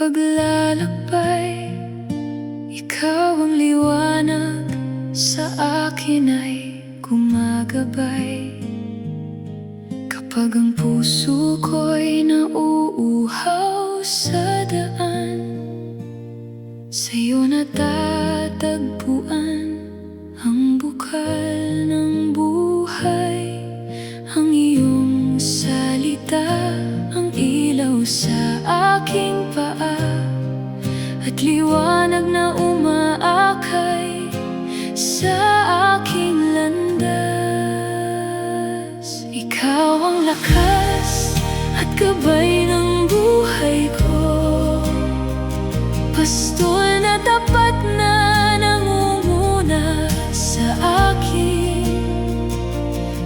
paglalakbay, ikaw ang liwanag, sa akin ay gumagabay. Kapag ang puso ko'y nauuhaw sa daan, sa'yo natatagpuan ang bukal ng buhay. Ang iyong salita, ang ilaw sa aking paa, at liwanag na umaakay sa aking landas. Ikaw ang lakas at gabay ng buhay ko, pastol na tapat na nangunguna sa akin.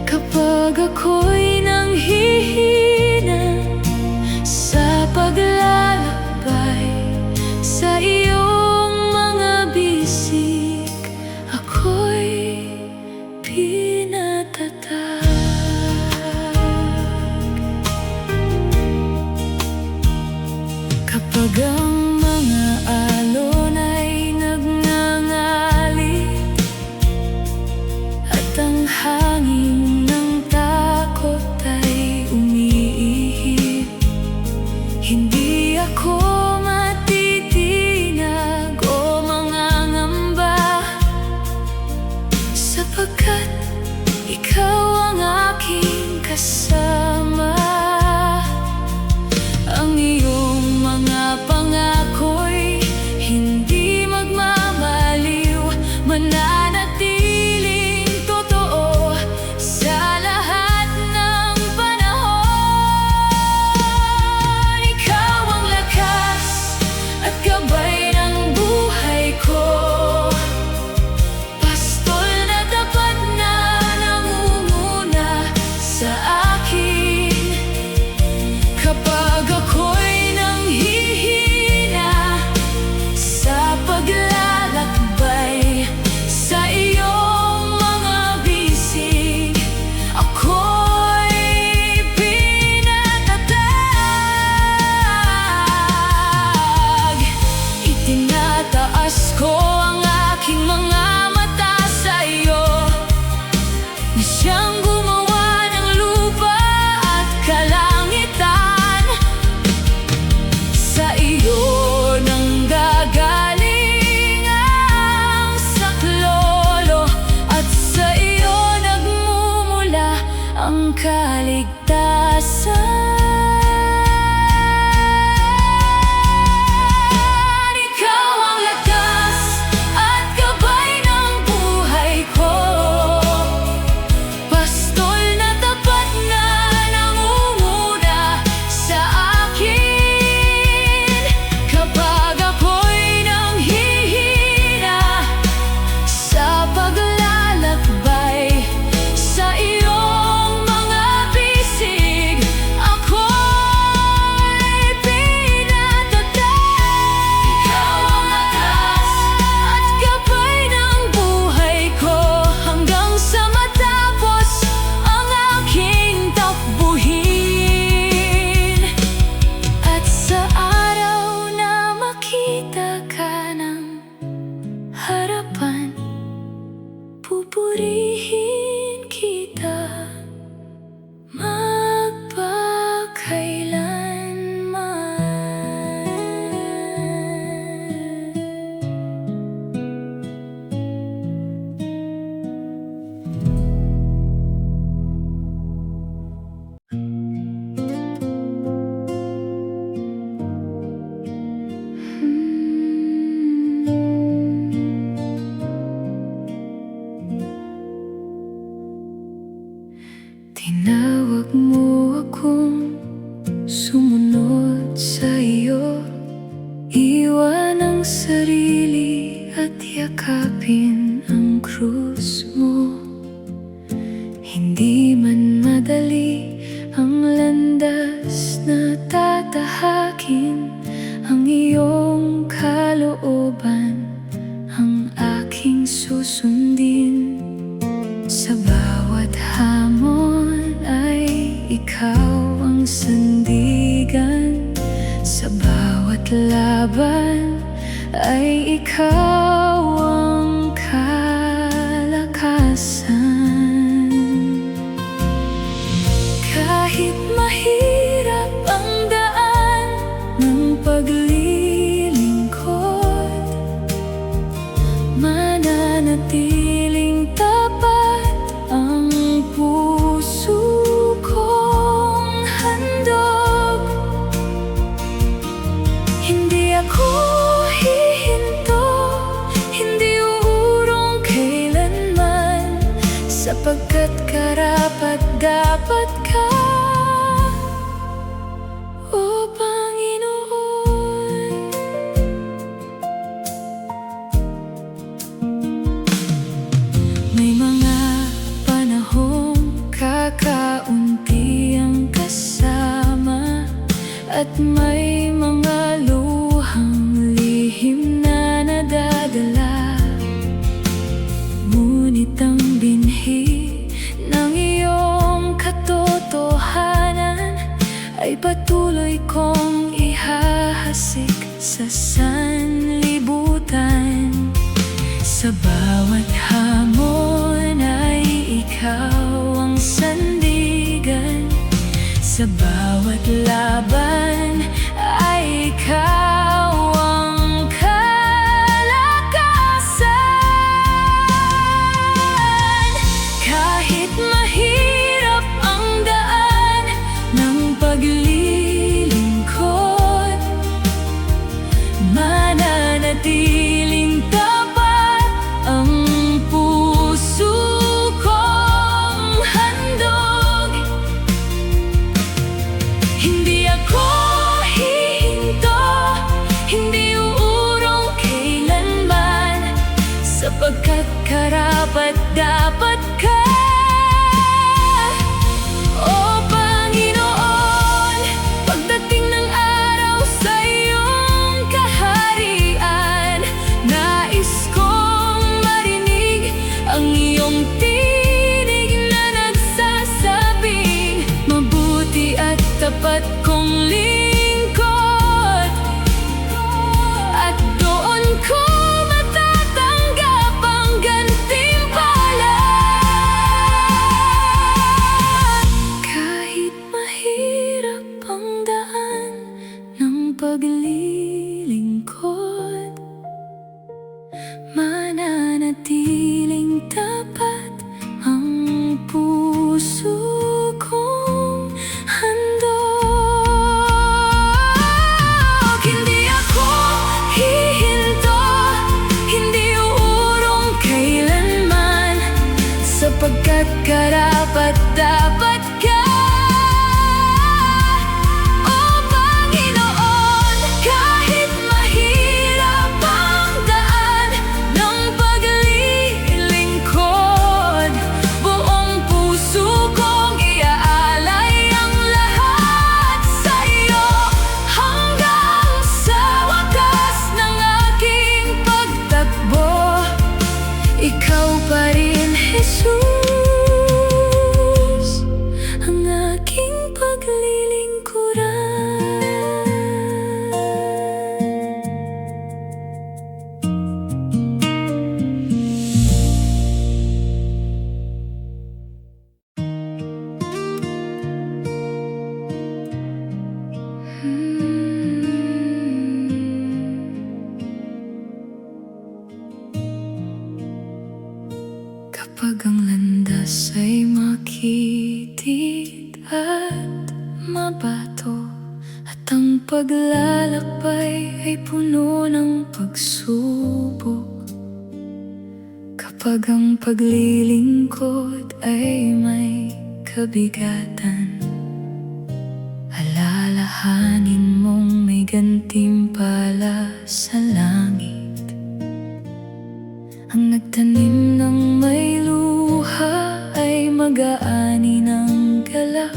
Kapag ako'y nanghihina sa paglalakbay, sa iyong mga bisig ako'y pinatatag. Kapag ang mga alon ay nagngangalit at ang hangin ng takot ay umiihip, hindi ako matitinag o mangangamba, sapagkat ikaw ang aking kasama. Ang iyong mga pangako'y hindi magmamaliw, mananatiling totoo sa lahat ng panahon. Ikaw ang lakas at gabay ng buhay ko, pastol na tapat na nangunguna sa akin. Kapag ako'y nanghihina sa paglalakbay, sa iyong mga bisig ako'y pinatatag. Itinataas ko ang aking mga mata sa iyo, na siyang gumawa ng lupa at kalangitan. Sa iyo nanggagaling ang saklolo, at sa iyo nagmumula ang kaligtasan. Ikaw ang lakas at gabay ng buhay ko, pastol na tapat na nangunguna sa akin. Kapag ako'y nanghihina sa paglalakbay, sa iyong mga bisig ako'y pinatatag. Ikaw ang lakas at gabay ng buhay ko, hanggang sa matapos ang aking takbuhin. At sa araw na makita ka ng harapan, pupurihin kita tinawag mo akong sumunod sa iyo, iwan ang sarili at yakapin ang krus mo. Hindi man madali ang landas na tatahakin, ang iyong kalooban ang aking susundin. Sa bawat hamon ay ikaw ang sandigan, laban ay ikaw ang kalakasan. Kahit mahirap ang daan ng paglilingkod, mananatiling tapat ang puso kong handog. Hindi ako hihinto, hindi uurong kailanman, sapagkat karapat-dapat ka, O Panginoon. May mga panahong kakaunti ang kasama, at may mga luhang lihim na nadadala. Ngunit ang binhi ng iyong katotohanan ay patuloy kong ihahasik sa sanlibutan. Sa bawat hamon ay ikaw ang sandigan, sa bawat laban ay ikaw ang kalakasan. Kahit mahirap ang daan ng paglilingkod, mananatiling tapat ang puso kong handog. Hindi ako hihinto, hindi uurong kailanman, sapagkat karapat-dapat ka, O Panginoon. Pagdating ng araw sa iyong kaharian, nais kong marinig ang iyong tinig na nagsasabing, mabuti at tapat kong lingkod, at doon ko matatanggap ang gantimpala. Kahit mahirap ang daan ng paglilingkod, mananatiling tapat ang puso kong handog. Hindi ako hihinto, hindi uurong kailanman, sapagkat karapat-dapat ka, O Panginoon. Kahit mahirap ang daan ng paglilingkod, buong puso kong iaalay ang lahat sa iyo, hanggang sa wakas ng aking pagtakbo. Ikaw pa rin, Jesus, ang aking paglilingkuran. Kapag ang landas ay makitid at mabato, at ang paglalakbay ay puno ng pagsubok, kapag ang paglilingkod ay may kabigatan, alalahanin mong may gantimpala sa langit. Ang nagtanim ng may luha ay mag-aani ng galak,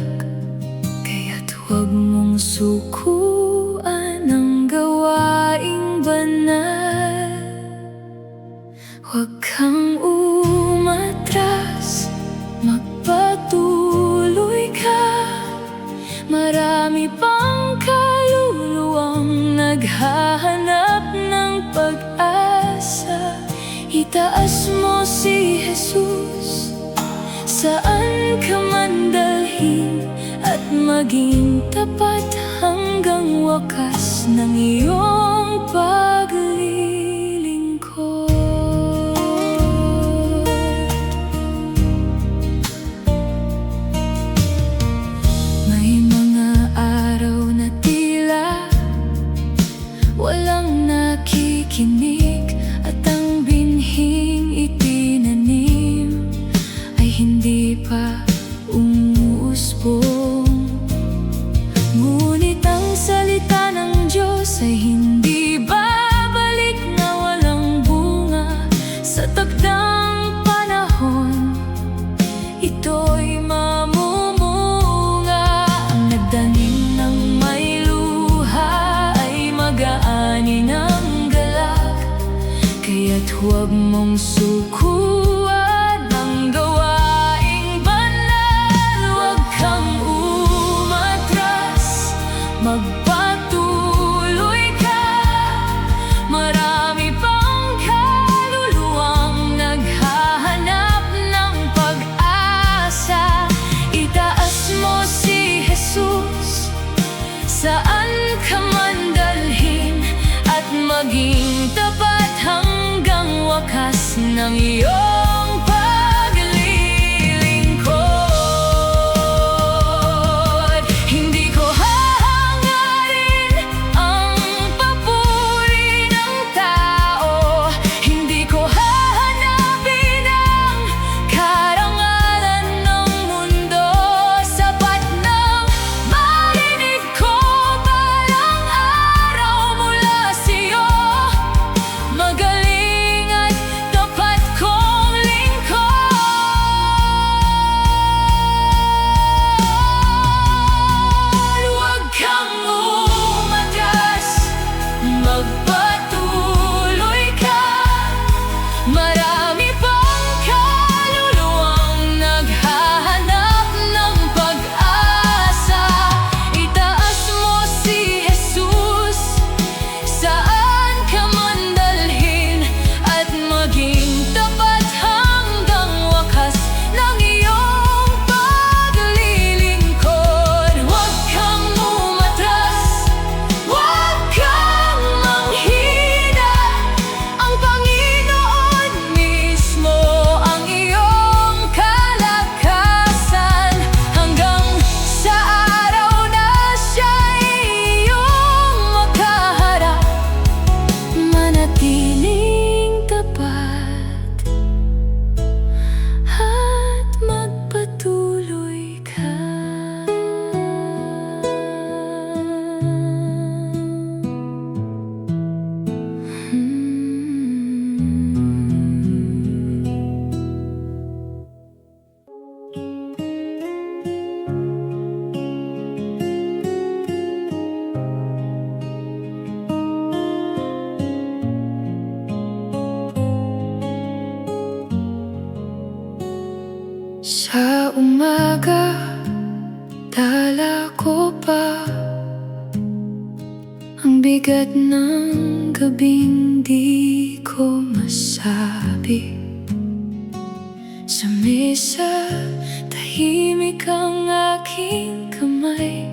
kaya't huwag mong sukuan ang gawaing banal. Huwag kang umatras, magpatuloy ka, marami pang kaluluwang naghahanap maging tapat hanggang wakas ng iyong paglilingkod. May mga araw na tila walang nakikinig, at ang binhing itinanim ay hindi pa umuusbong. Ngunit ang salita ng Diyos ay hindi babalik na walang bunga. Sa takdang panahon, ito'y mamumunga. Ang nagdanim ng may luha ay mag-aani ng galak, kaya't huwag mong sukuan ang gawaing banal. Huwag kang umatras, magpatuloy ka. Marami pang kaluluwang naghahanap ng pag-asa. Itaas mo si Jesus, saan ka man dalhin, at maging tapat hanggang wakas ng iyong paglilingkod. Hindi ko hahangarin ang papuri ng tao, hindi ko hahanapin ang karangalan ng mundo. Sapat nang marinig ko balang araw mula sa'yo, magaling at tapat kong lingkod. Huwag kang umatras, magpatuloy ka. Marami pang kaluluwang naghahanap ng pag-asa. Itaas mo si Jesus, saan ka man dalhin, at maging tapat hanggang wakas ng iyong paglilingkod. Huwag kang umatras, huwag kang manghina. Ang Panginoon mismo ang iyong kalakasan, hanggang sa araw na siya'y iyong makaharap. Manatiling tapat at magpatuloy ka. Sa umaga, dala ko pa ang bigat ng gabing di ko masabi. Sa mesa, tahimik ang aking kamay,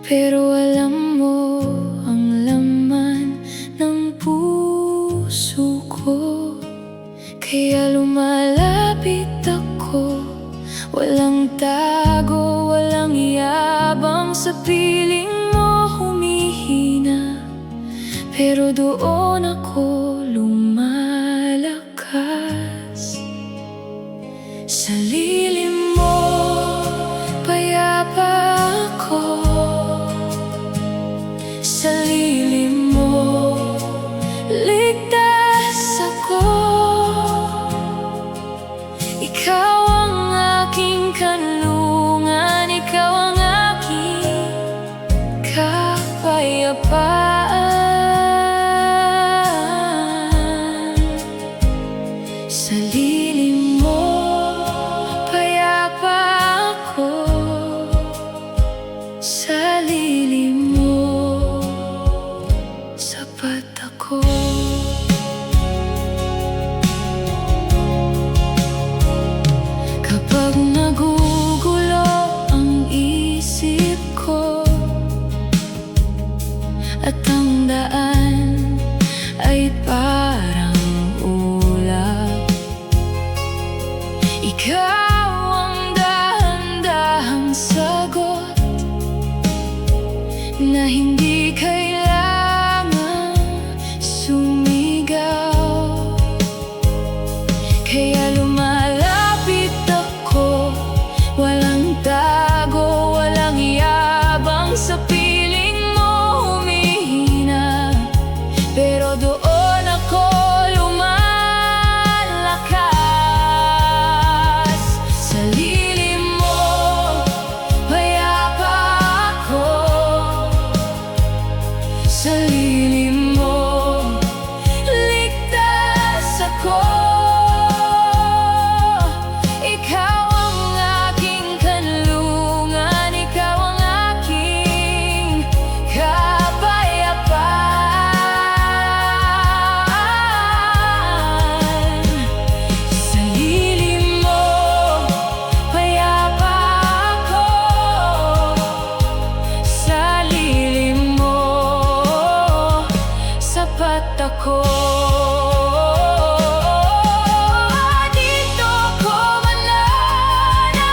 pero alam mo ang laman ng puso ko. Kaya lumalapit ako, walang tago, walang yabang. Sa piling mo humihina, pero doon ako lumalakas. Sa lilim mo, payapa ako. Sa lilim mo, ligtas ako. Ikaw ang aking kanlungan, ikaw ang aking kapayapaan. Sa lilim mo, payapa ako. Sa lilim mo, sapat ako. Kapag nagugulo ang at ang daan ay parang ulap. Ikaw ang dahan-dahang sagot na hindi kailangan sumigaw. Kaya lumalapit ako, walang tago, walang yabang. Sa piling mo humihina, pero doon ako lumalakas. Sa lilim mo, payapa ako. Sa lilim mo, ligtas ako. Ikaw ang aking kanlungan, ikaw ang aking kapayapaan. Sa lilim mo, payapa ako. Sa lilim mo, sapat ako. Dito ko mananatili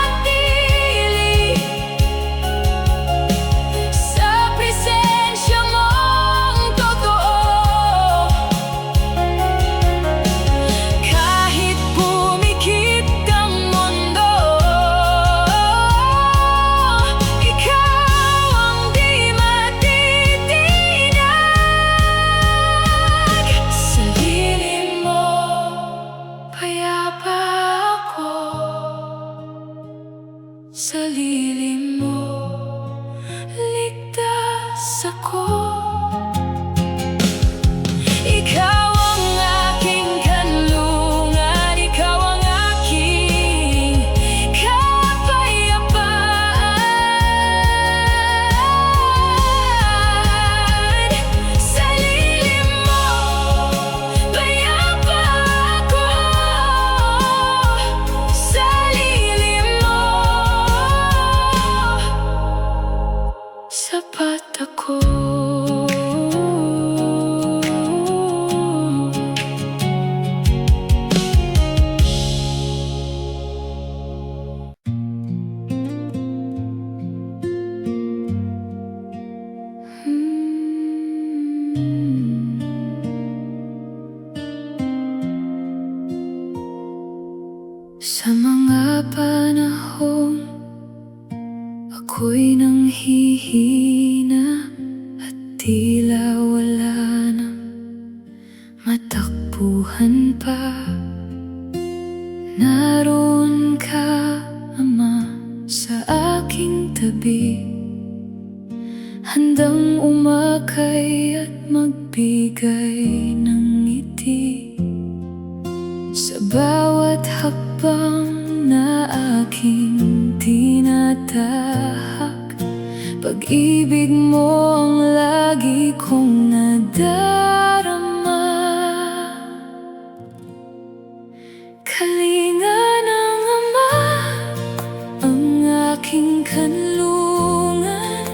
sa presensya mong totoo. Kahit pumikit ang mundo, ikaw ang di matitinag. Sa lilim mo, payapa ako. Sa lilim mo, ligtas ako. Ikaw ang aking kanlungan, ikaw ang aking kapayapaan. Sa lilim mo, payapa ako. Sa lilim mo, sapat ako. Sa mga panahong ako'y nanghihina at tila wala nang matakbuhan pa, naroon ka, Ama, sa aking tabi, handang umakay at magbigay ng ngiti. Sa bawat hakbang na aking tinatahak, pag-ibig mo ang lagi kong nadarama. Kalinga ng Ama, ang aking kanlungan.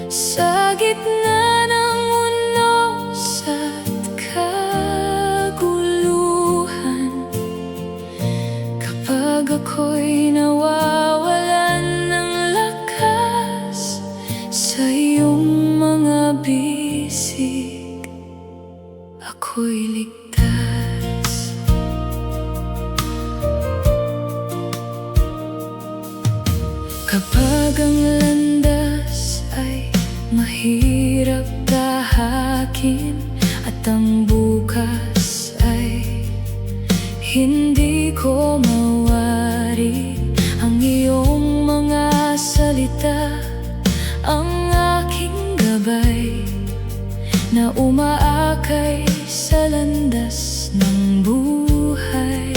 Sa gitna ng unos at kaguluhan, kapag ako'y nawawalan ng lakas, sa iyong mga bisig ako'y ligtas. Kapag ang landas ay mahirap tahakin at ang bukas ay hindi ko mawari, ang iyong mga salita ang aking gabay na umaakay sa landas ng buhay.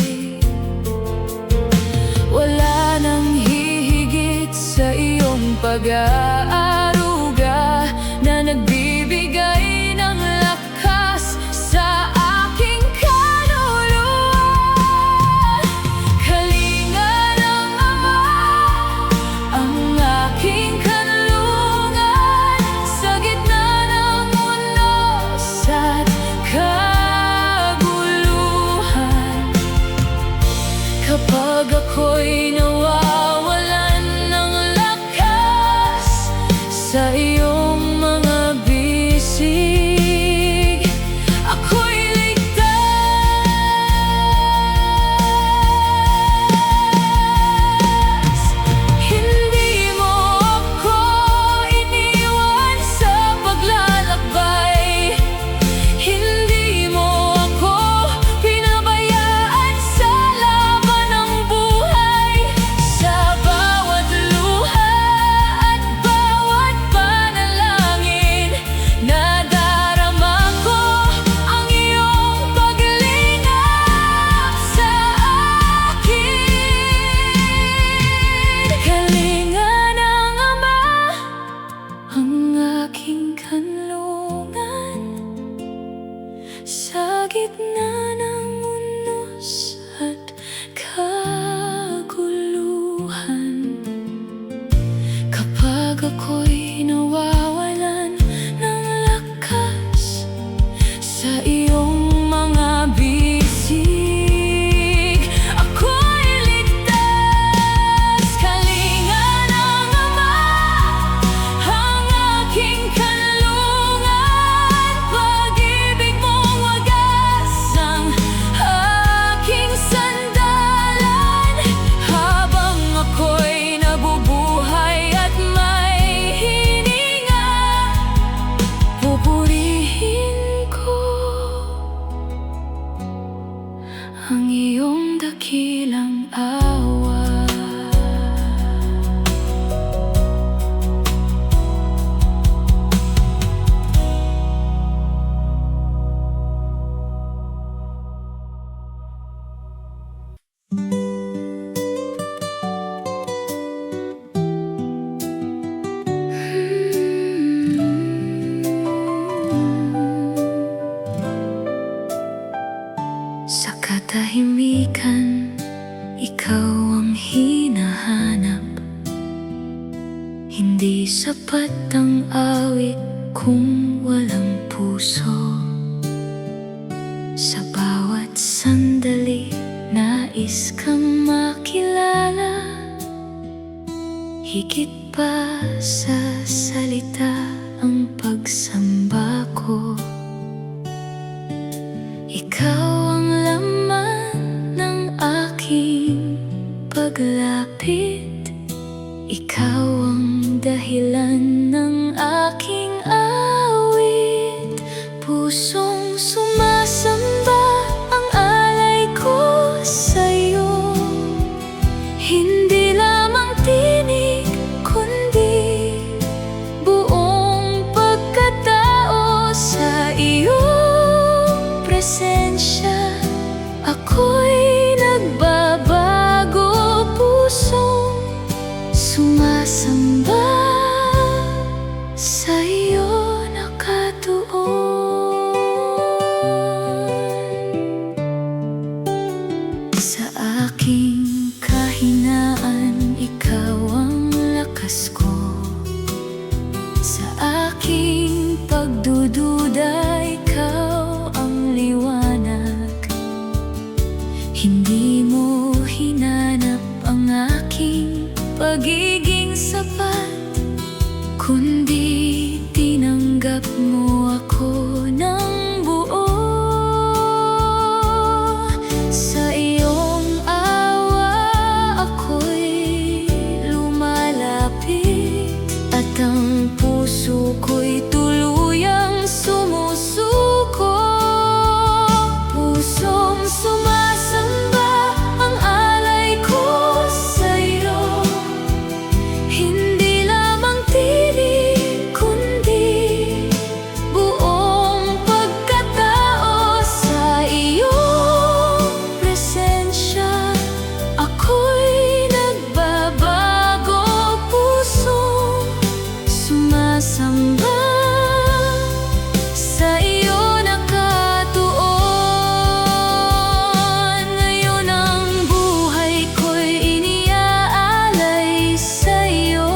Wala nang hihigit sa iyong pag-aaruga na nagbibigay ng lakas sa aking kaluluwa. Kalinga ng Ama, ang aking kanlungan. Sa gitna aking kanlungan. Sa gitna ng unos at kaguluhan, kapag ako'y nawawalan ng lakas sa iyong mga bisig, ako'y ligtas. Kalinga ng Ama, ang aking kanlungan. Pag-ibig mong wagas ang aking sandalan. Habang ako'y nabubuhay at may hininga, pupurihin ko ang iyong dakilang awa. Sa katahimikan, ikaw ang hinahanap. Hindi sapat ang awit kung walang puso. Sa bawat sandali, nais kang makilala. Higit pa sa salita ang pagsamba ko. Ikaw ang laman ng aking paglapit. Ikaw ang dahilan ng aking awit. Pusong sumasamba ang alay ko sa'yo. Hindi lamang tinig, kundi buong pagkatao sa iyong presensya. Ako'y nagbabago, pusong sumasamba sa iyo nakatuon. Sa aking kahinaan, ikaw ang lakas ko. Sa aking pagdududa, ikaw ang liwanag. Hindi mo hinanap ang aking pagiging sapat, kundi tinanggap mo ako ng buo. Sa iyong awa, ako'y lumalapit, at ang puso ko'y tuluyang sumusuko. Pusong sumasamba ang alay ko sa'yo. Hindi lamang tinig, kundi buong pagkatao sa iyong presensya. Ako'y nagbabago, pusong sumasamba sa iyo nakatuon. Ngayon ang buhay ko'y iniaalay sa iyo.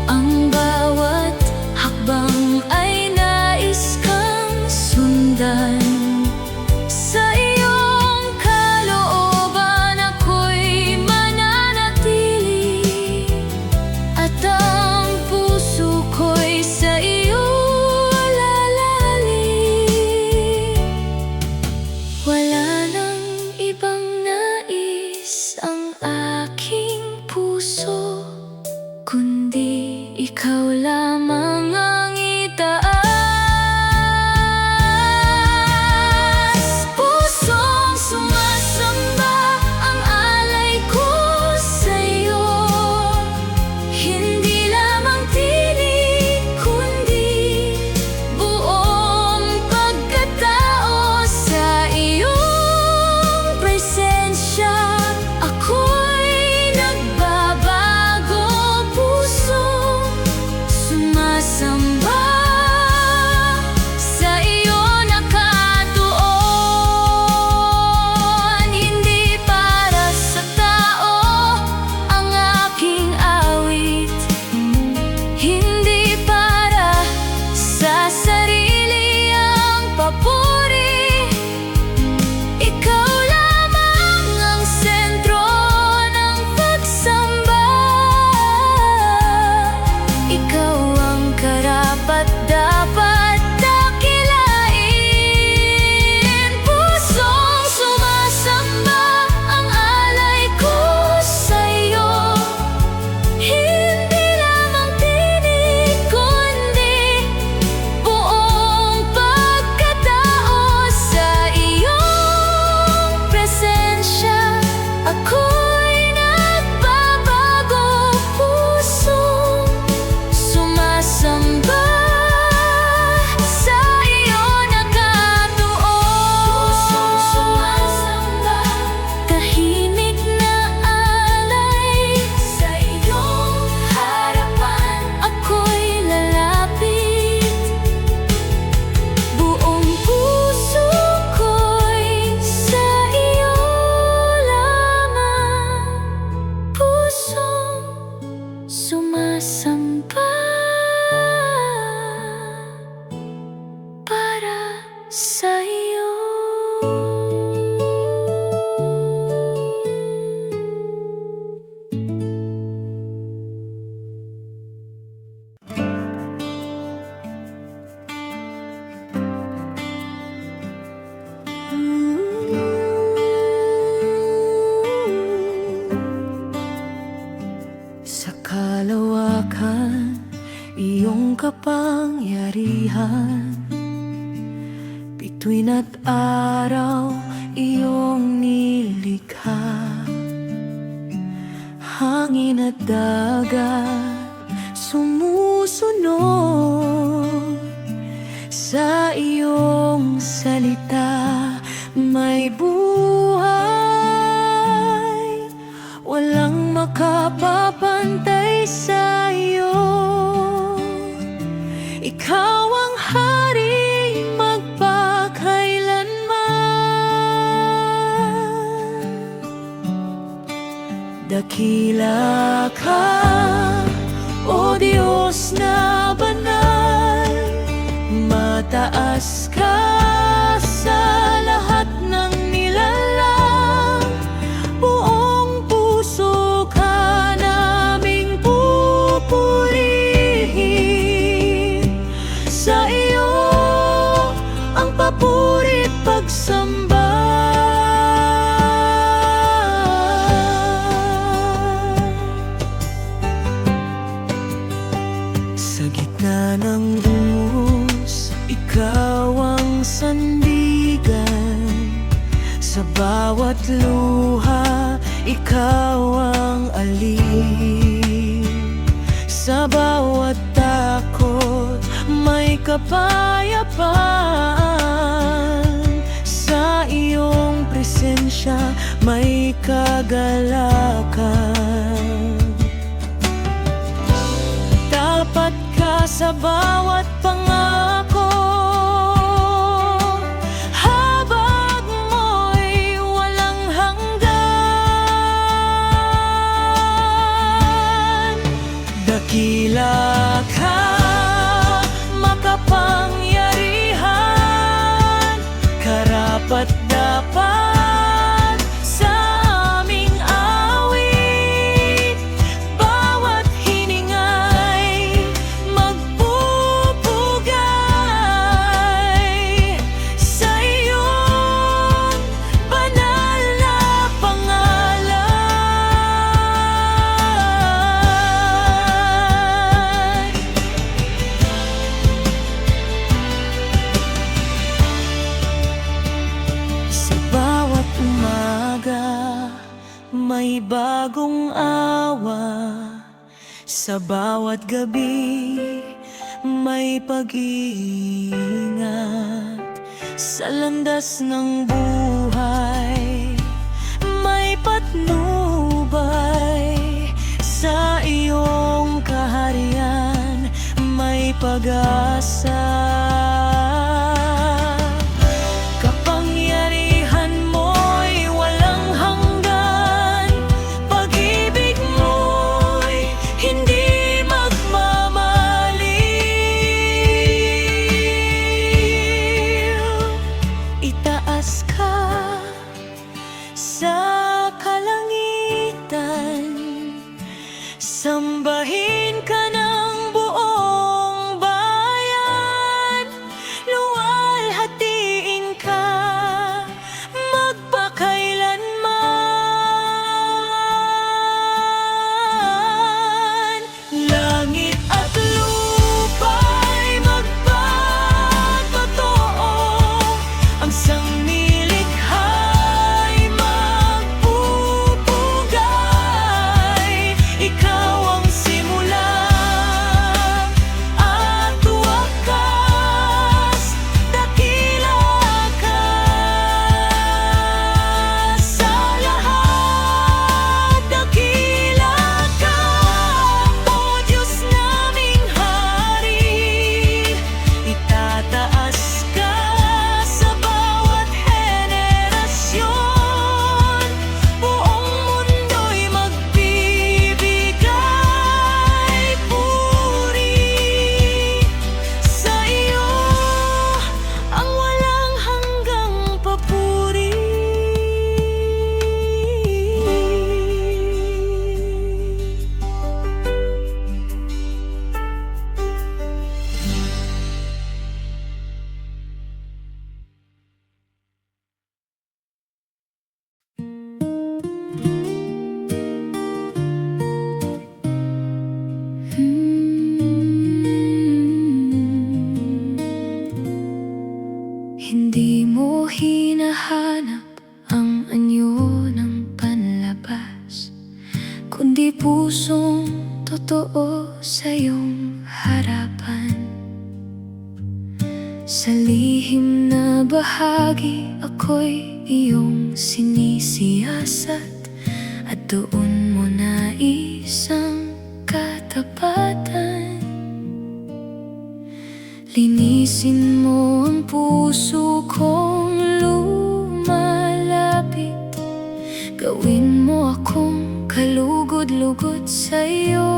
Ang bawat hakbang ay nais kang sundan. Sa iyong kalooban ako'y mananatili, at ang puso ko'y sa'yo. Sa kalawakan, iyong kapangyarihan, bituin at araw, iyong nilikha. Hangin at dagat, sumusunod sa iyong salita. May buhay, walang makapapantay sa'yo. Ikaw ang hari magpakailanman. Dakila ka, O Diyos na banal, mataas ka sa lahat ng nilalang. Buong puso ka naming pupurihin. Sa iyo ang papurit pagsamba. Sa gitna ng dungos, ikaw ang sandigan. Sa bawat luha, ikaw ang alin. Sa bawat takot, may kapayapaan. Sa iyong presensya, may kagalakan. Tapat ka sa bawat pangako, habag mo'y walang hanggan. Dakila ka, makapangyarihan, karapat-dapat sa aming awit. Bawat hiningay magpupugay sa iyong banal na pangalan. Sa bawat umaga, may bagong awa. Sa bawat gabi, may pag-iingat. Sa landas ng buhay, may patnubay. Sa iyong kaharian, may pag-asa. Kapangyarihan mo'y walang hanggan. Pag-ibig mo'y hindi magmamaliw. Itaas ka sa kalangitan, sambahin ka ng buong bayan. Sa lihim na bahagi, ako'y iyong sinisiyasat, at doon mo na isang katapatan. Linisin mo ang puso kong lumalapit, gawin mo akong kalugod-lugod sa'yo.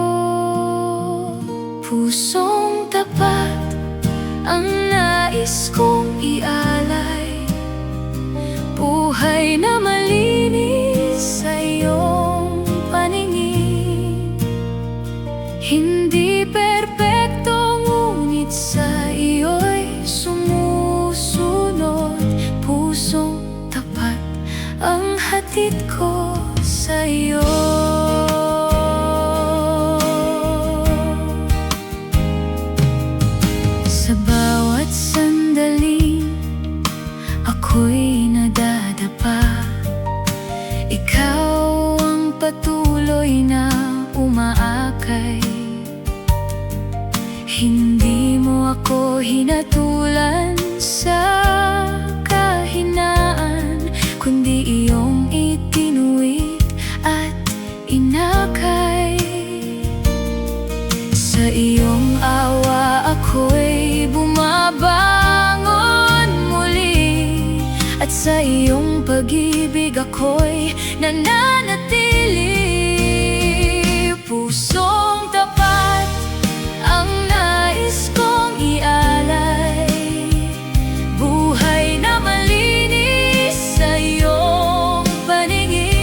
Pusong tapat ang nais kong ialay, buhay na malinis sa iyong paningin. Hindi perpekto, ngunit sa iyo'y sumusunod. Pusong tapat ang hatid ko sa iyo. Sa bawat sandali, ako'y nadadapa. Ikaw ang patuloy na umaakay. Hindi mo ako hinatulan sa kahinaan, kundi iyong itinuwid at inakay. Sa iyong awa ako'y bumabangon muli, at sa iyong pag-ibig ako'y nananatili. Pusong tapat ang nais kong ialay, buhay na malinis sa iyong paningin.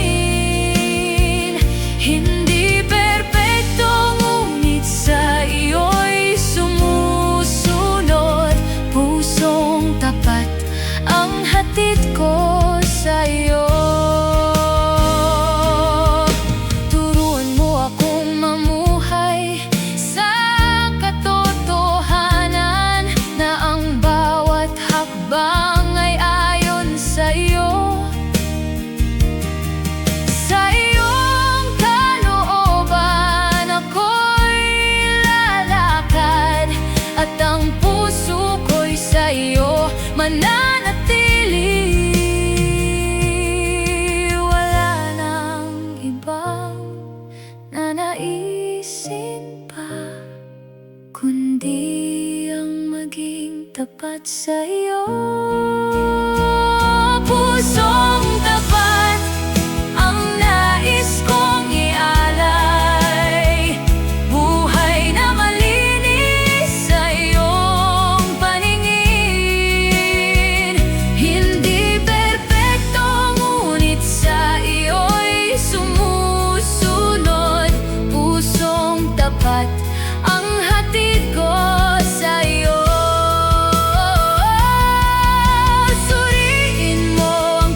Hindi perpekto, ngunit sa iyo'y sumusunod. Pusong tapat ang hatid ko sa iyo. Turuan mo akong mamuhay sa katotohanan, na ang bawat hakbang ay ayon sa iyo. Sa iyong kalooban ako'y lalakad, at ang puso ko'y sa iyo mananatili. Wala nang ibang nanaisin pa, kundi ang maging tapat sa iyo. Pusong tapat ang nais kong ialay, buhay na malinis sa iyong paningin. Hindi perpekto, ngunit sa iyo'y sumusunod. Pusong tapat ang hatid ko sa iyo. Suriin mo ang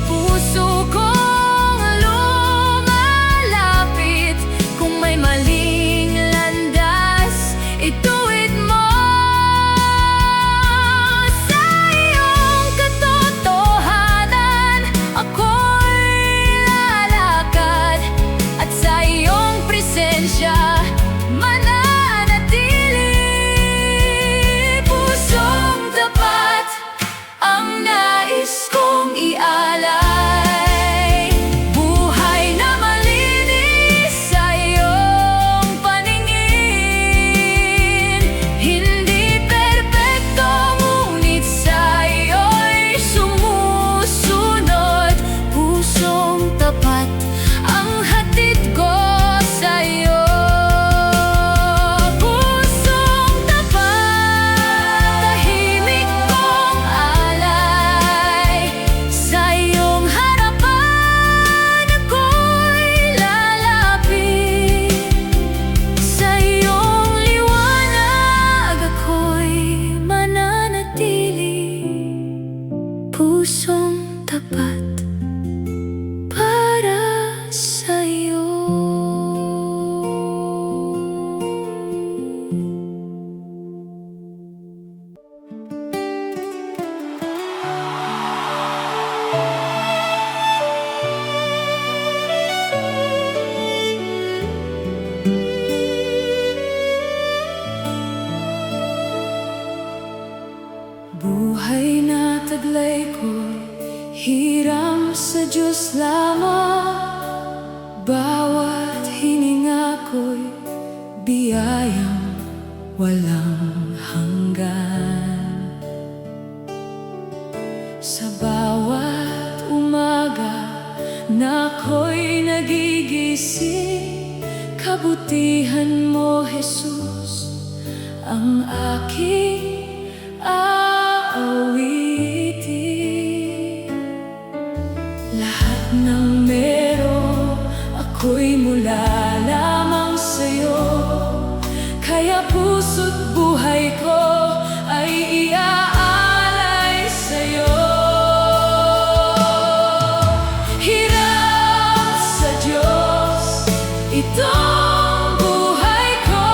Buhay na taglay ko, hiram sa Diyos lamang. Bawat hininga ko'y biyayang walang hanggan. Sa bawat umaga na ako'y nagigising, kabutihan mo, Jesus, ang aking aawitin. Lahat ng meron ako'y mula lamang sa'yo, kaya puso't buhay ko ay iaalay sa'yo. Hiram sa Diyos itong buhay ko,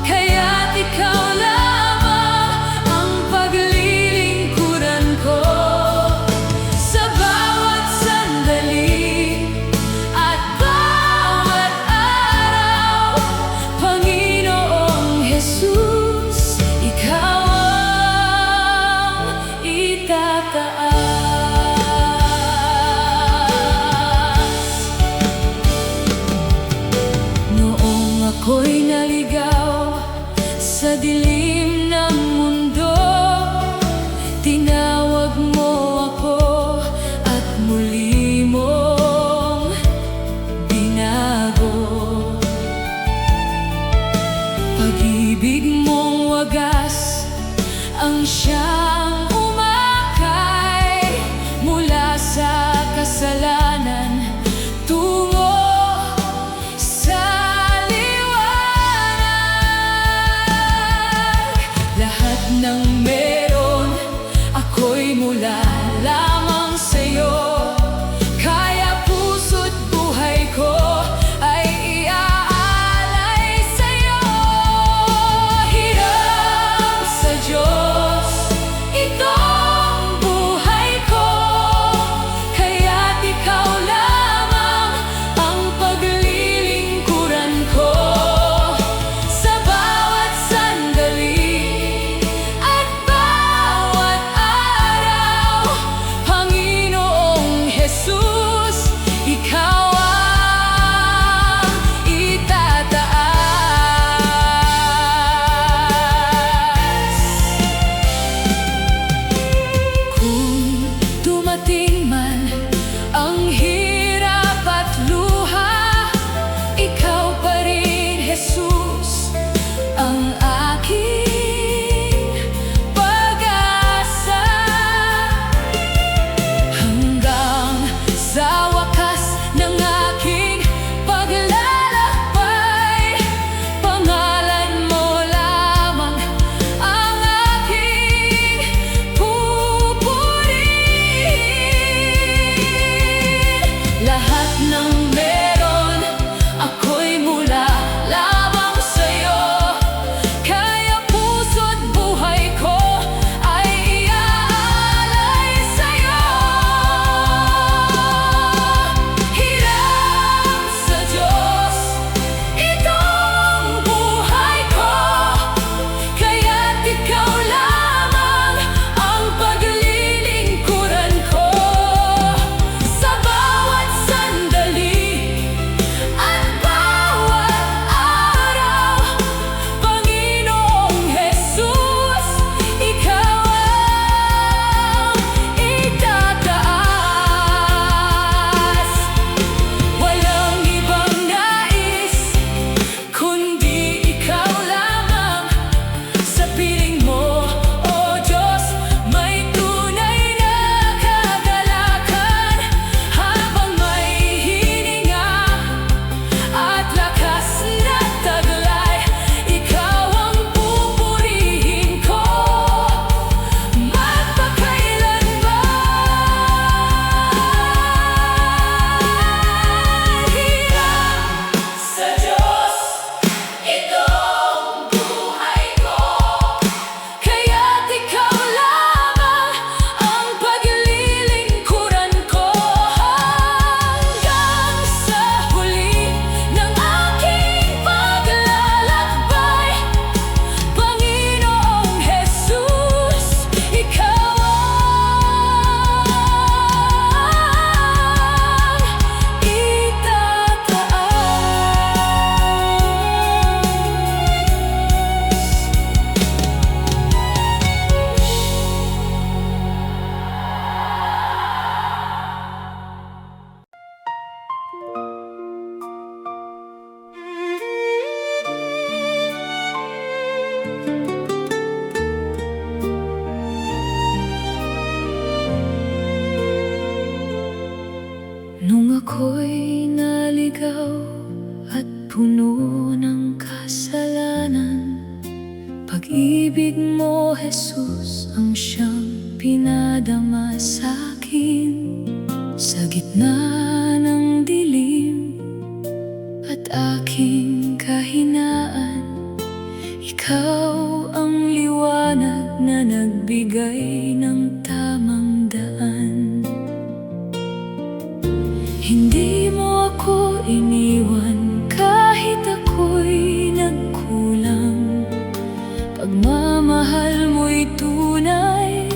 kaya't ikaw lamang ang paglilingkuran ko. Sa bawat sandali at bawat araw, Panginoong Jesus, ikaw ang itataas. Noong ako'y naligaw sa dilim ng mundo, tinawag mo ako at muli mong binago. Pag-ibig mong wagas ang siyang umakay mula sa kasalanan tungo sa liwanag. Lahat ng meron ako'y mula lamang sa'yo, kaya puso't buhay ko ay iaalay sa'yo. Hiram sa Diyos itong buhay ko, kaya't ikaw lamang ang paglilingkuran ko. Sa bawat sandali at bawat araw, Panginoong Jesus, ikaw ang itataas. pag-ibig mo, Jesus, ang siyang pinadama sa'kin sa gitna ng dilim at aking kahinaan. Ikaw ang liwanag na nagbigay ng tamang daan. Hindi mo ako iniwan kahit ako'y nagkulang. Pagmamahal mo'y tunay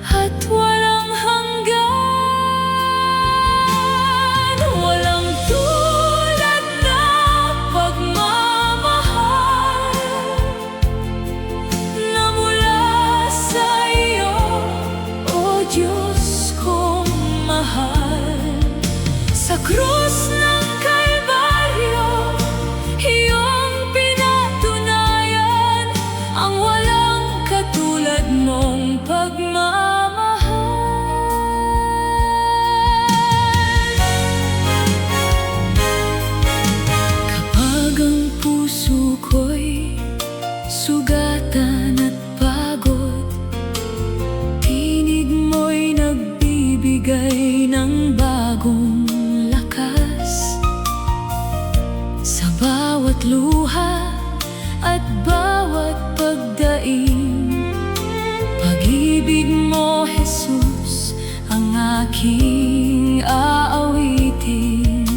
at walang hanggan. Walang tulad na pagmamahal na mula sa iyo, O Diyos kong mahal. Sa krus ng Kalbaryo, iyong pinatunayan ang walang katulad mong pagmamahal. Kapag ang puso ko'y sugatan at pagod, tinig mo'y nagbibigay ng bagong lakas. Sa bawat luha at bawat pagdaing, pag-ibig mo, Jesus, ang aking aawitin.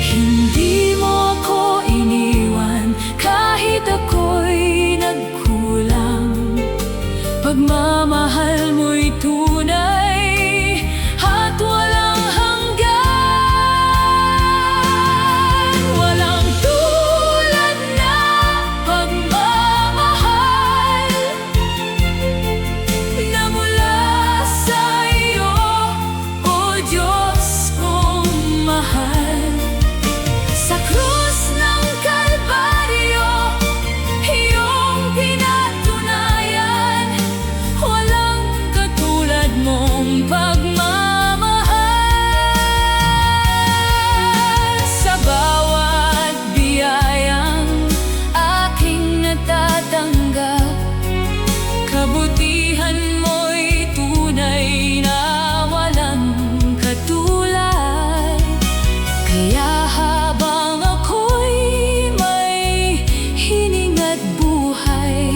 Hindi mo ako iniwan kahit ako'y nagkulang. Pagmamahal mo'y tunay at walang hanggan. Walang tulad na pagmamahal na mula sa iyo, O Diyos kong mahal. Sa krus ng Kalbaryo, iyong pinatunayan walang katulad mong pagmamahal. Sa bawat biyayang aking natatanggap, kabutihan mo'y tunay na walang katulad. Kaya habang ako'y may hininga't buhay,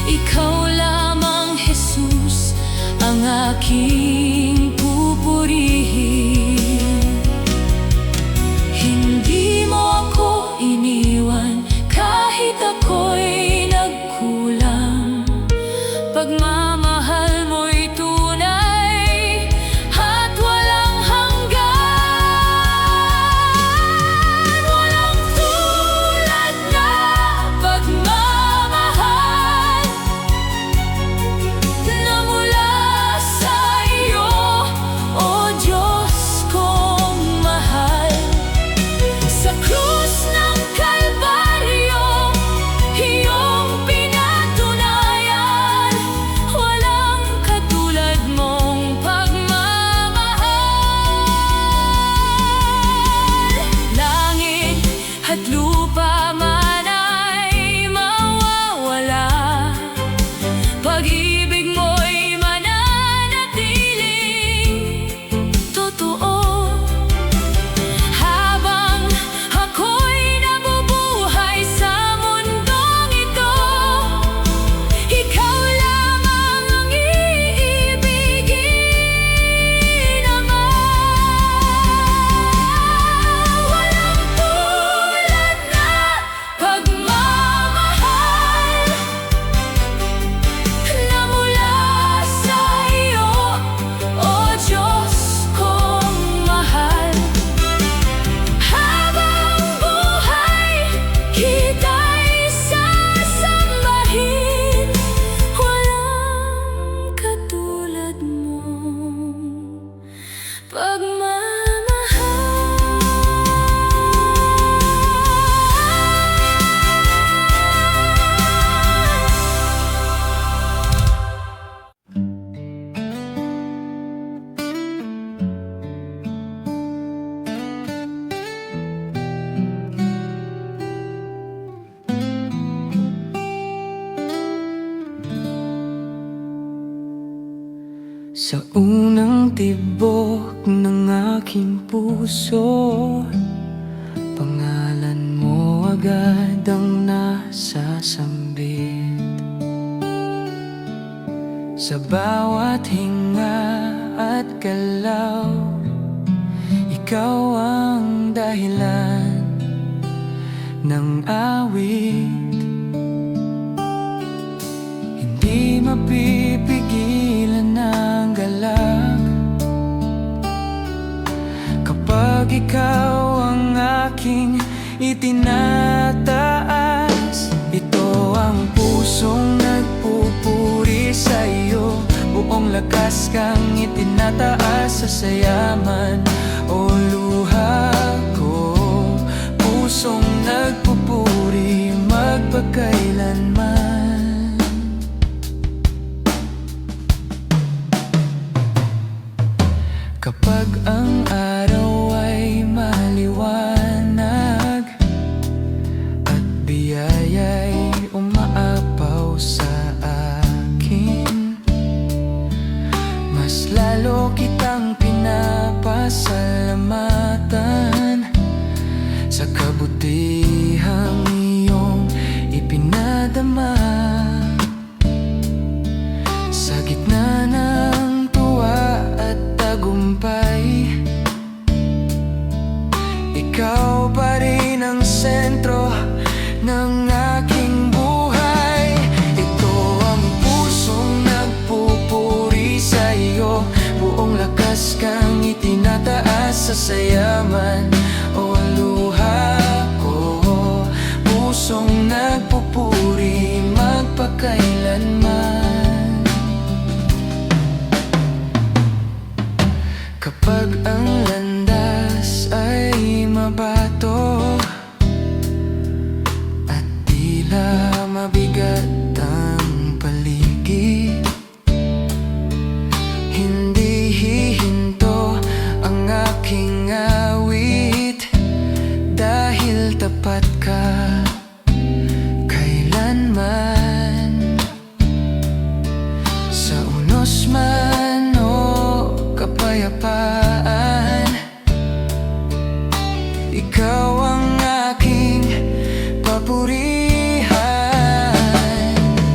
ikaw lamang, Jesus, ang aking pupurihin. Hindi mo ako iniwan kahit ako'y nagkulang. Pagmamahal mo'y tunay at walang hanggan. Walang tulad na pagmamahal na mula sa iyo, Sa unang tibok ng aking puso, pangalan mo agad ang nasasambit. Sa bawat hinga at galaw, ikaw ang dahilan ng awit. Hindi mapipigilan ng galak kapag ikaw ang aking itinataas. Ito ang pusong nagpupuri sa iyo, buong lakas kang itinataas sa sayaman o luha ko. Pusong nagpupuri magpakailanman. Kapag ang araw ay maliwanag at biyaya'y umaapaw sa akin, mas lalo kitang pinapasalamatan sa kabutihang iyong ipinadama. Sa gitna ng tuwa at tagumpay, ikaw pa rin ang sentro ng aking buhay. Ito ang pusong nagpupuri sa iyo, buong lakas kang itinataas sa sayaman o luha ko. Pusong nagpupuri magpakailanman. Kapag ang landas ay mabato at tila mabigat ang paligid, hindi hihinto ang aking awit, dahil tapat ka kailanman. Sa unos man o kapayapaan, ikaw ang aking papurihan.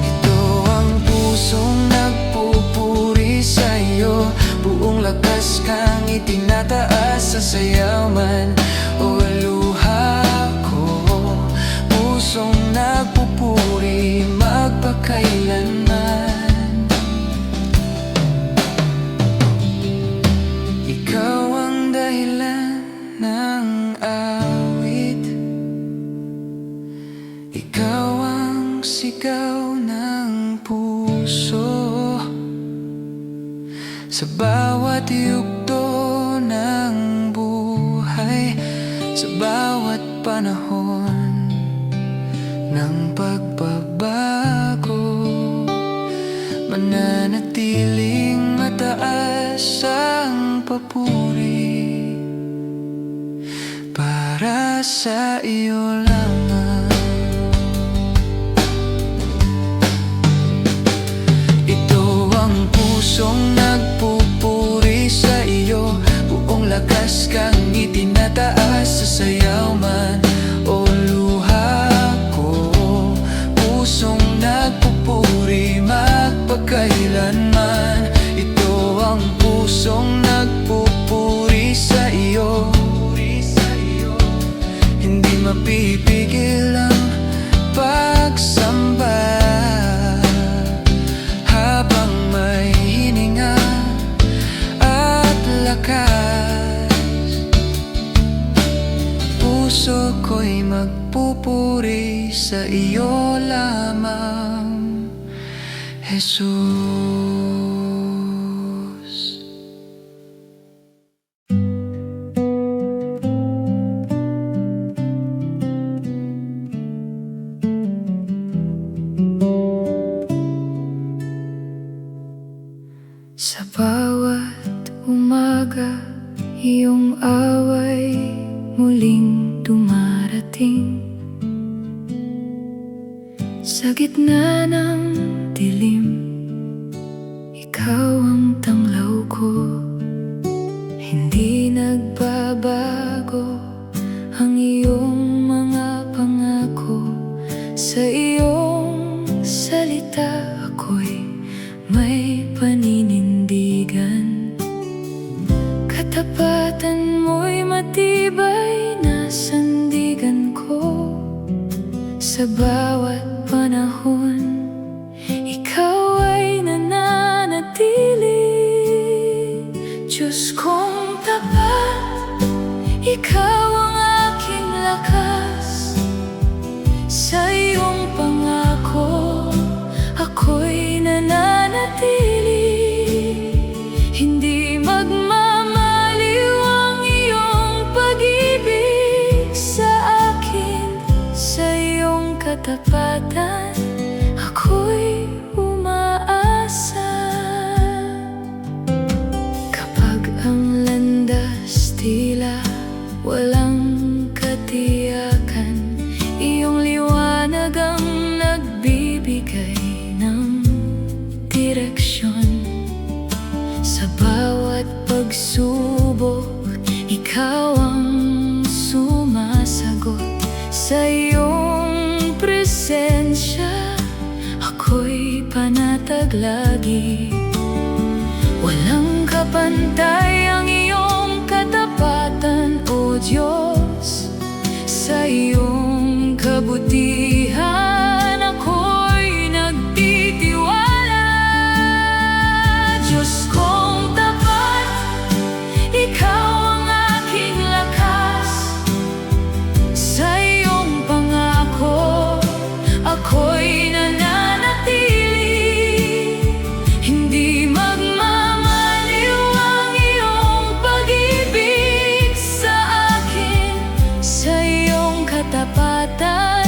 Ito ang pusong nagpupuri sa iyo, buong lakas kang itinataas sa sayaman o luha ko. Pusong nagpupuri magpakailanman. Ikaw ang dahilan ng awit, ikaw ang sigaw ng puso. Sa bawat yugto ng buhay, sa bawat panahon ng pagbabago, mananatiling mataas ang papuri para sa iyo lamang. Ito ang pusong nagpupuri sa iyo, buong lakas kang itinataas sa sayaman o luha ko. Pusong nagpupuri magpakailanman. Ito ang pusong nagpupuri sa iyo, hindi mapipigil ang pagsamba habang may hininga at lakas. Puso ko'y magpupuri sa iyo lamang, Jesus. Sa bawat umaga, iyong away muling dumarating. Sa gitna ng dilim, ikaw ang tanglaw ko, hindi nagbabago ang iyong mga pangako. Sa iyong salita ako'y may paninindigan. Katapatan mo'y matibay na sandigan ko. Sa bawat panahon, ikaw ay nananatili. Diyos kong tapat, ikaw ang aking lakas. Sa iyong pangako, ako'y nananatili. Hindi magmamaliw ang iyong pag-ibig sa akin. Sa iyong katapatan, ako'y umaasa. Kapag ang landas tila walang katiyakan, iyong liwanag ang nagbibigay ng direksyon. Sa bawat pagsubok, ikaw ang sumasagot. Sa iyong presensya, ako'y panatag lagi. Walang kapantay ang iyong katapatan, O Diyos. Sa iyong kabutihan, ako'y nagtitiwala. Diyos kong tapat, ikaw ang aking lakas. Sa iyong pangako, ako'y nananatili. Hindi magmamaliw ang iyong pag-ibig sa akin. Sa iyong katapatan,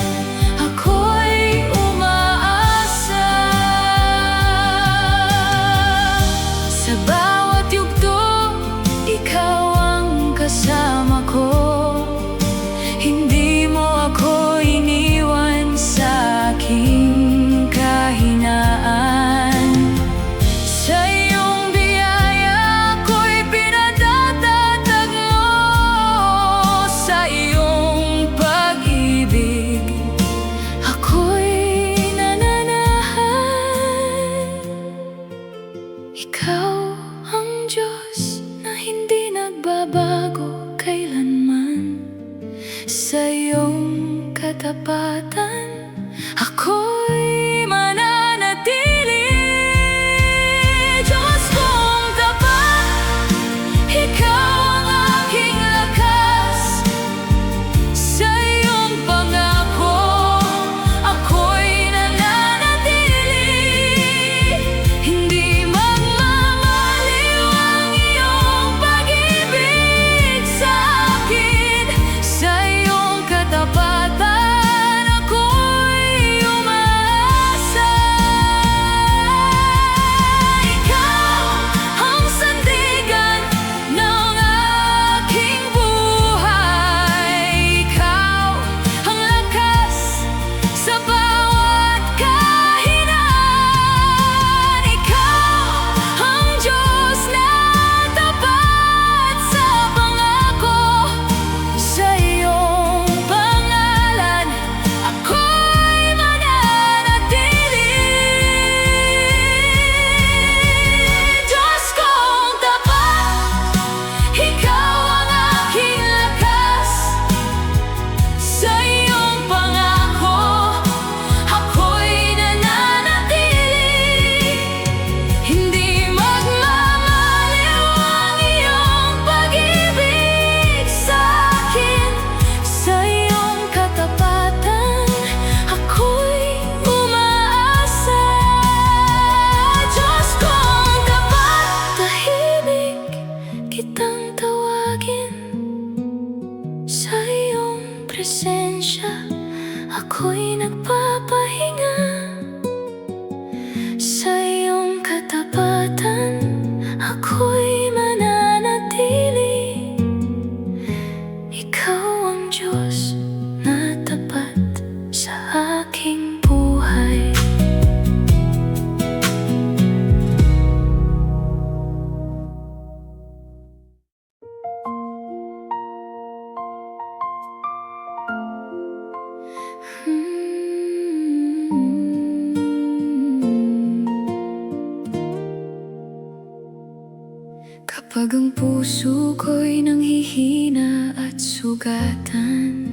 Kapag ang puso ko'y nanghihina at sugatan,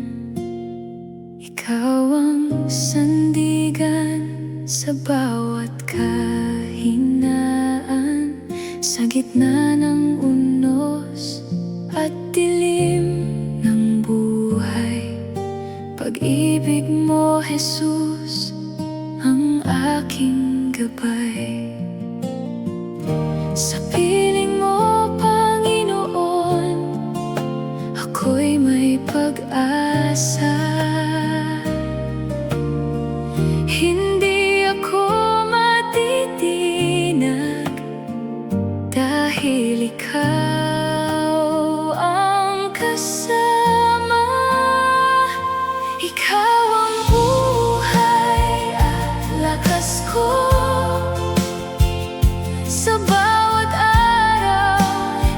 ikaw ang sandigan sa bawat kahinaan. Sa gitna ng unos at dilim ng buhay, pag-ibig mo, Jesus, ang aking gabay. Sa piling mo, Panginoon, ako'y may pag-asa. Hindi ako matitinag dahil ikaw ang kasama. Ikaw ang buhay at lakas ko. Sa bawat araw,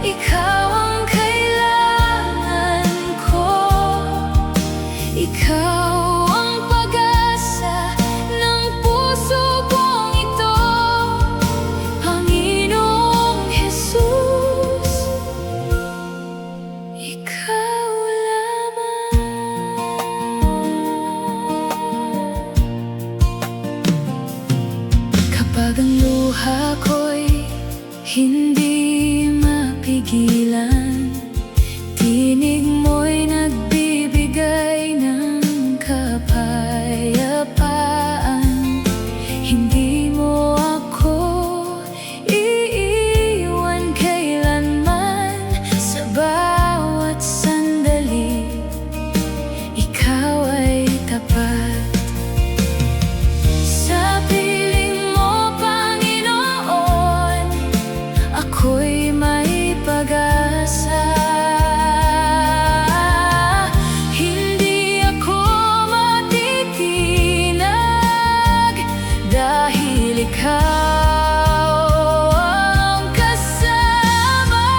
ikaw ang kailangan ko. Ikaw ang pag-asa ng puso kong ito, Panginoong Jesus. Ikaw lamang. Kapag ang luha ko'y hindi mapigilan, tinig mo'y nagbibigay ng kapayapaan. Hindi mo ako iiwan kailanman. Sa bawat sandali, ikaw ay tapat. Sa piling mo, Panginoon, ako'y may pag-asa. Hindi ako matitinag dahil ikaw ang kasama.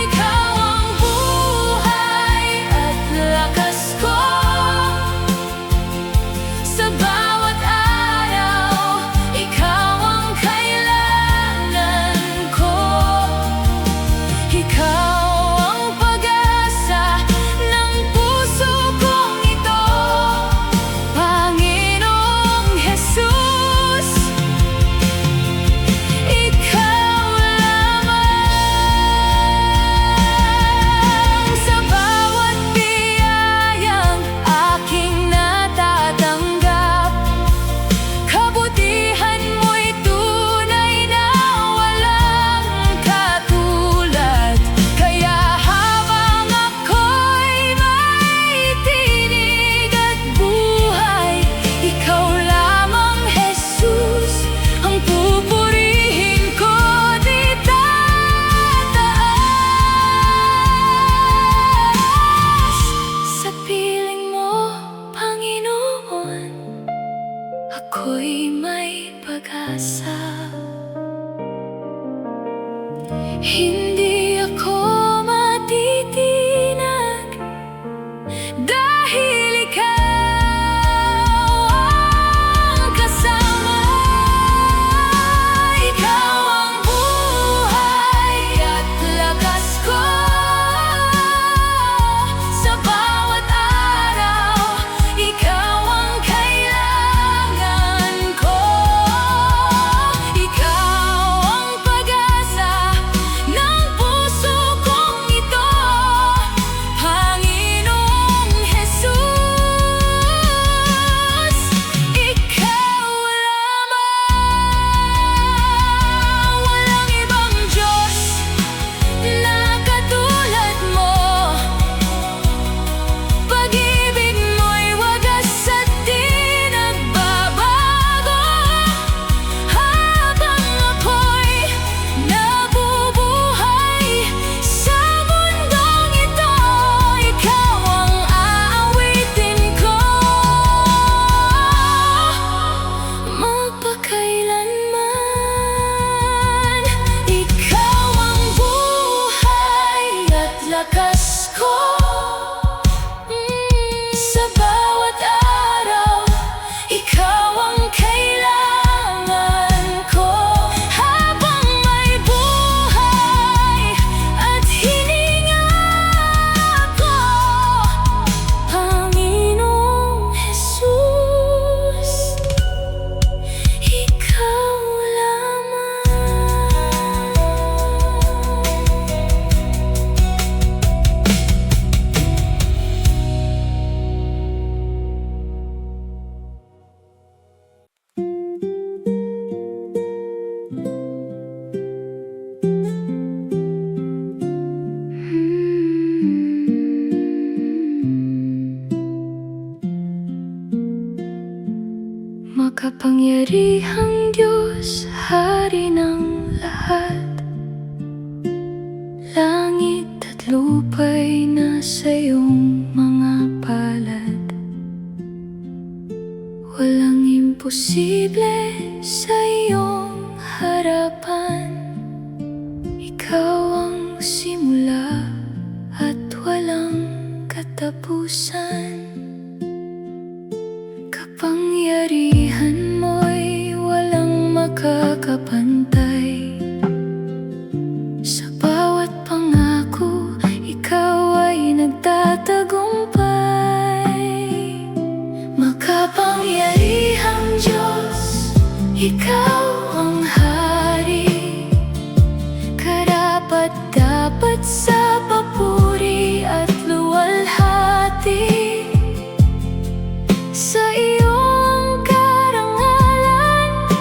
Ikaw ang buhay at lakas ko. Sa bawat araw, ikaw ang kailangan ko. Ikaw ang pag-asa ng puso kong ito, Panginoong Jesus. Ikaw lamang. Sa bawat biyayang aking natatanggap, kabutihan mo'y tunay na walang katulad. Kaya habang ako'y may tinig at buhay, ikaw lamang, Jesus, ang pupurihin ko di tataas. Sa piling mo, Panginoon, ako'y may pag-asa. Hindi ako matitinag dahil ikaw ang kasama. Ikaw ang buhay at lakas ko. Sa bawat araw, ikaw ang kailangan ko. Ikaw ang pag-asa ng Makapangyarihang Diyos, Hari ng lahat, langit at lupa'y nasa iyong mga palad. Walang imposible sa iyong harapan. Ikaw ang simula at walang katapusan. Kapangyarihan mo'y walang makakapantay. Sa bawat pangako, ikaw ay nagtatagumpay. Makapangyarihang Diyos, ikaw ang hari, karapat-dapat sa papuri at luwalhati. Sa iyong karangalan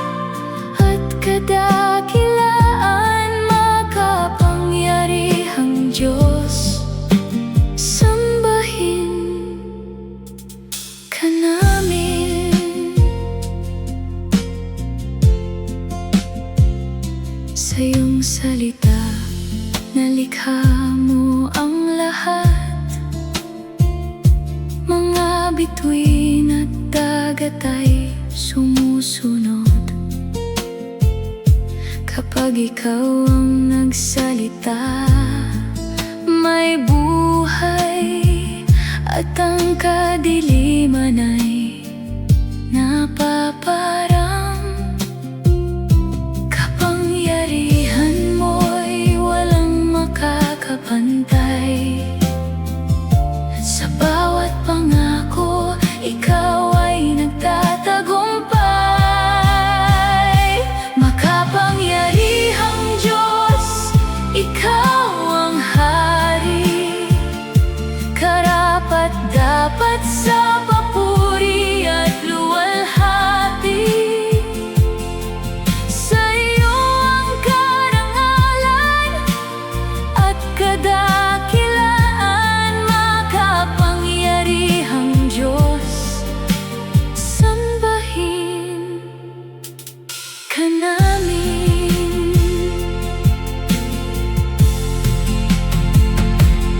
at kadakilaan, makapangyarihang Diyos, sambahin ka namin. Sa iyong salita, nalikha mo ang lahat. Mga bituin at dagat ay sumusunod kapag ikaw ang nagsalita. May buhay at ang kadiliman ay napaparang. Kapangyarihan mo'y walang makakapantay. Sa bawat pangako, ikaw ay nagtatagumpay. Makapangyarihang Diyos, ikaw ang hari, karapat-dapat sa papuri at luwalhati. Sa iyo ang karangalan at kadakilaan, makapangyarihang Diyos, sambahin ka namin.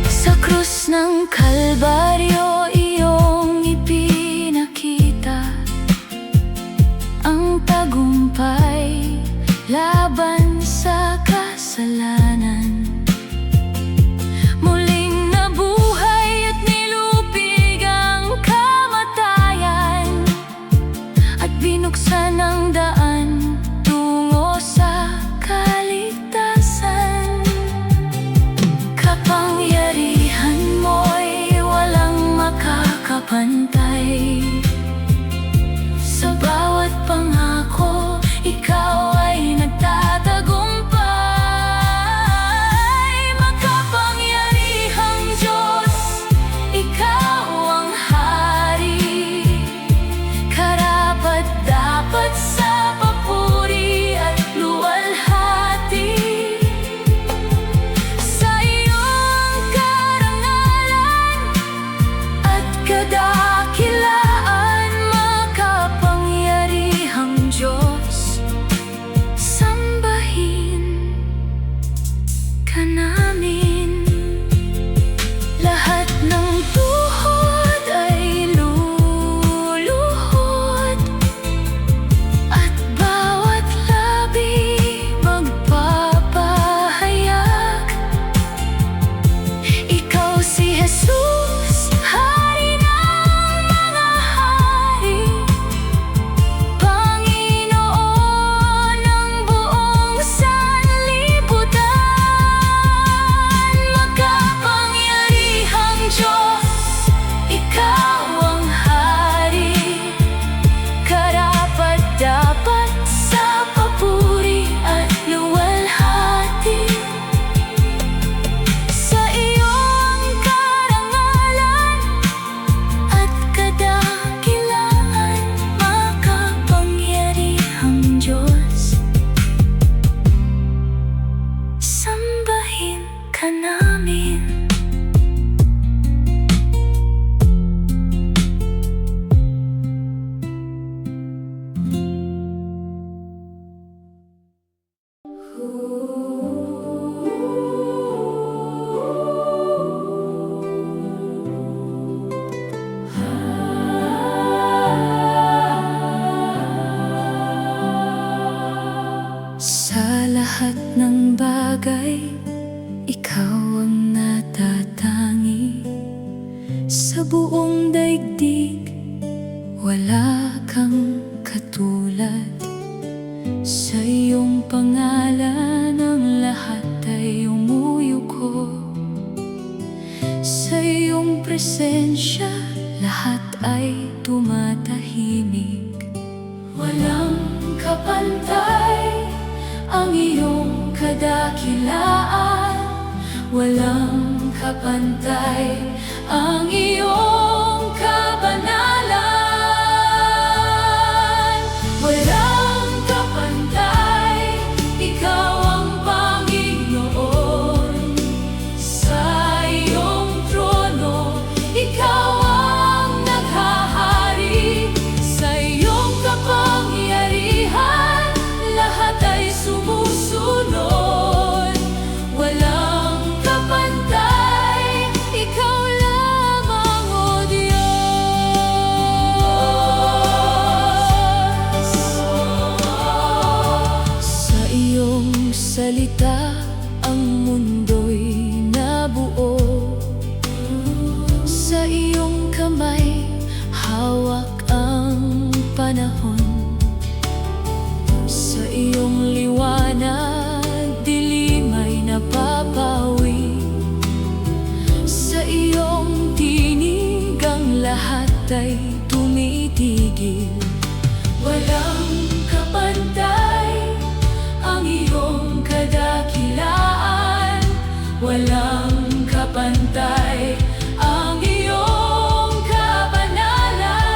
Sa krus ng Kalbaryo, iyong ipinakita ang tagumpay laban sa kasalanan. Muling nabuhay at nilupig ang kamatayan, at binuksan ang daan tungo sa kaligtasan. Kapangyarihan mo'y walang makakapantay. Sa bawat pangako, ikaw ay nagtatagumpay. Makapangyarihang Diyos, ikaw ang hari, karapat-dapat sa lahat ng bagay, ikaw ang natatangi. Sa buong daigdig, wala kang katulad. Sa iyong pangalan ang lahat ay umuyuko. Sa iyong presensya, lahat ay tumatahimik. Walang kapantay ang iyong kadakilaan. Walang kapantay ang iyong kabanalan. Walang kapantay, ikaw ang Panginoon. Sa iyong trono, ikaw ang naghahari. Sa iyong kapangyarihan, lahat ay sumusunod. Walang kapantay, ikaw lamang, O Diyos. Sa iyong salita, ang mundo'y nabuo. Sa iyong kamay, hawak ang panahon. Sa iyong liwanag, dilim ay napapawi. Sa iyong tinig, ang lahat ay tumitigil. Walang kapantay ang iyong kadakilaan. Walang kapantay ang iyong kabanalan.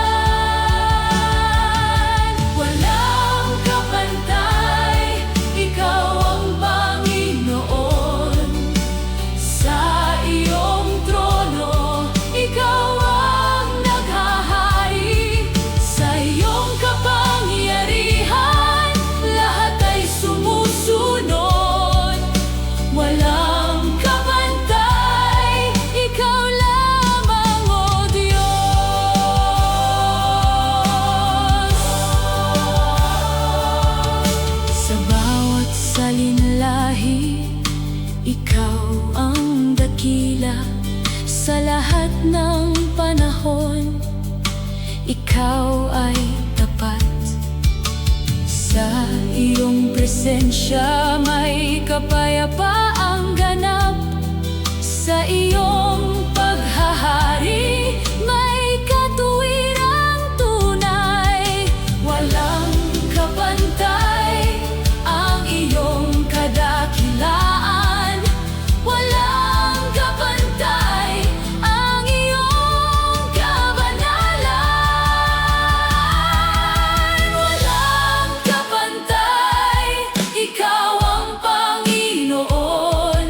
Walang kapantay, ikaw ang Panginoon. Sa iyong trono, ikaw ang naghahari. Sa iyong kapangyarihan, lahat ay sumusunod. Walang kapantay, ikaw lamang, O Diyos. Sa bawat salinlahi, ikaw ang dakila. Sa lahat ng panahon, ikaw ay tapat. Sa iyong presensya, may kapayapaang ganap. Sa iyong paghahari, may katuwirang tunay. Walang kapantay ang iyong kadakilaan. Walang kapantay ang iyong kabanalan. Walang kapantay, ikaw ang Panginoon.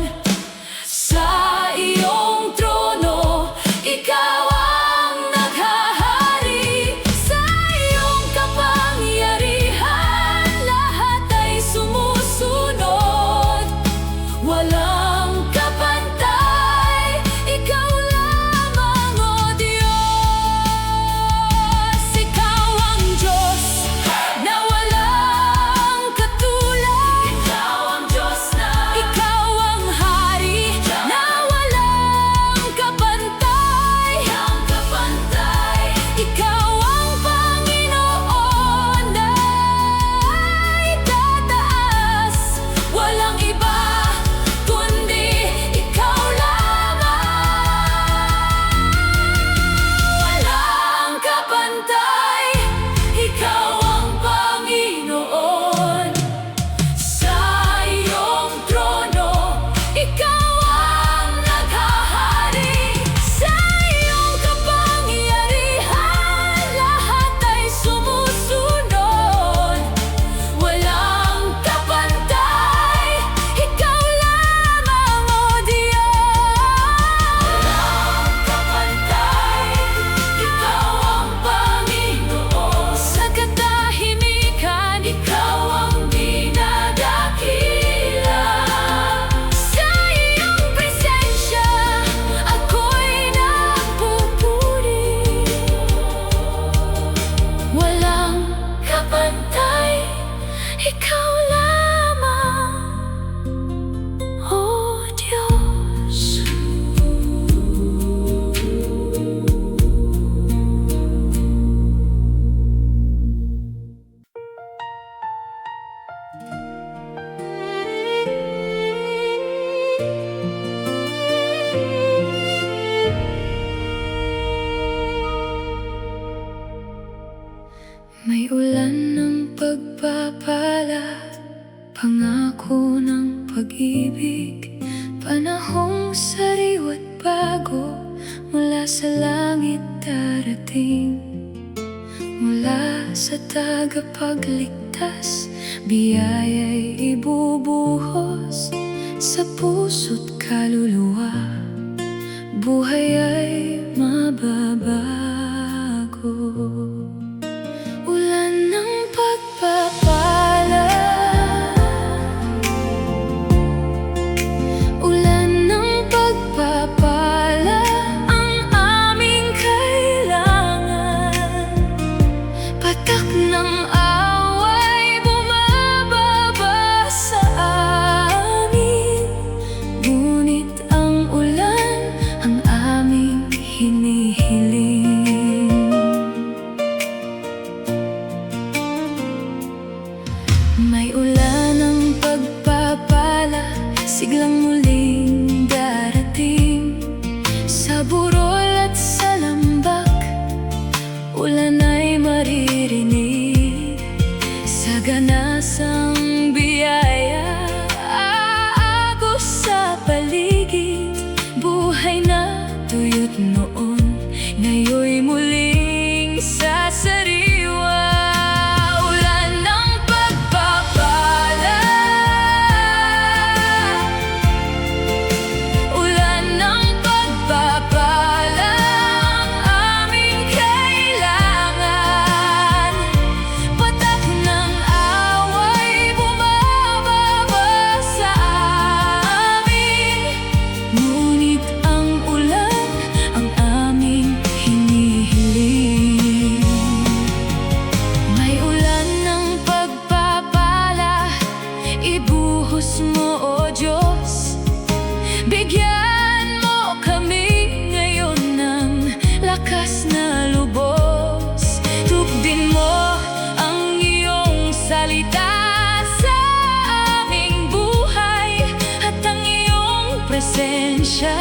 Sa iyong trono, ikaw ang naghahari. Sa iyong kapangyarihan, lahat ay sumusunod. Walang kapantay, ikaw lamang, O Diyos. Ikaw ang Diyos na walang katulad. Ikaw ang Diyos na ikaw ang Hari na walang kapantay. Walang kapantay, ikaw ang Panginoon na itataas. Walang iba kundi ikaw lamang. Walang kapantay, ikaw ang Panginoon. Sa iyong trono, ikaw ang naghahari. Sa iyong kapangyarihan, lahat ay sumusunod. Walang kapantay, ikaw lamang, O Diyos. Walang kapantay, ikaw ang Panginoon. Sa katahimikan, ikaw ang dinadakila. Sa iyong presensya, ako'y nagpupuri. Walang kapantay, ikaw lamang. pagpapala, pangako ng pag-ibig, panahong sariwa't bago, mula sa langit darating. Mula sa tagapagligtas, biyaya'y ibubuhos sa puso't kaluluwa, buhay ay mababago. Ulan ng pagpapala, ulan ng pagpapala ang aming kailangan. Patak ng away bumababa sa amin, ngunit ang ulan ang aming hinihiling. May ulan ng pagpapala, siglang muling darating. Sa burol at sa lambak, ulan ay maririnig. Sa ganasang biyaya, aagos sa paligid. Buhay na tuyot noon, ngayon'y muling sasariwa. Ulan ng pagpapala, ulan ng pagpapala ang aming kailangan. Patak ng away bumababa sa amin, ngunit ang ulan ang aming hinihiling. May ulan ng pagpapala, ibuhos mo, O Diyos. Bigyan mo kami ngayon ng lakas na lubos. Tugdin mo ang iyong salita sa aming buhay, at ang iyong presensya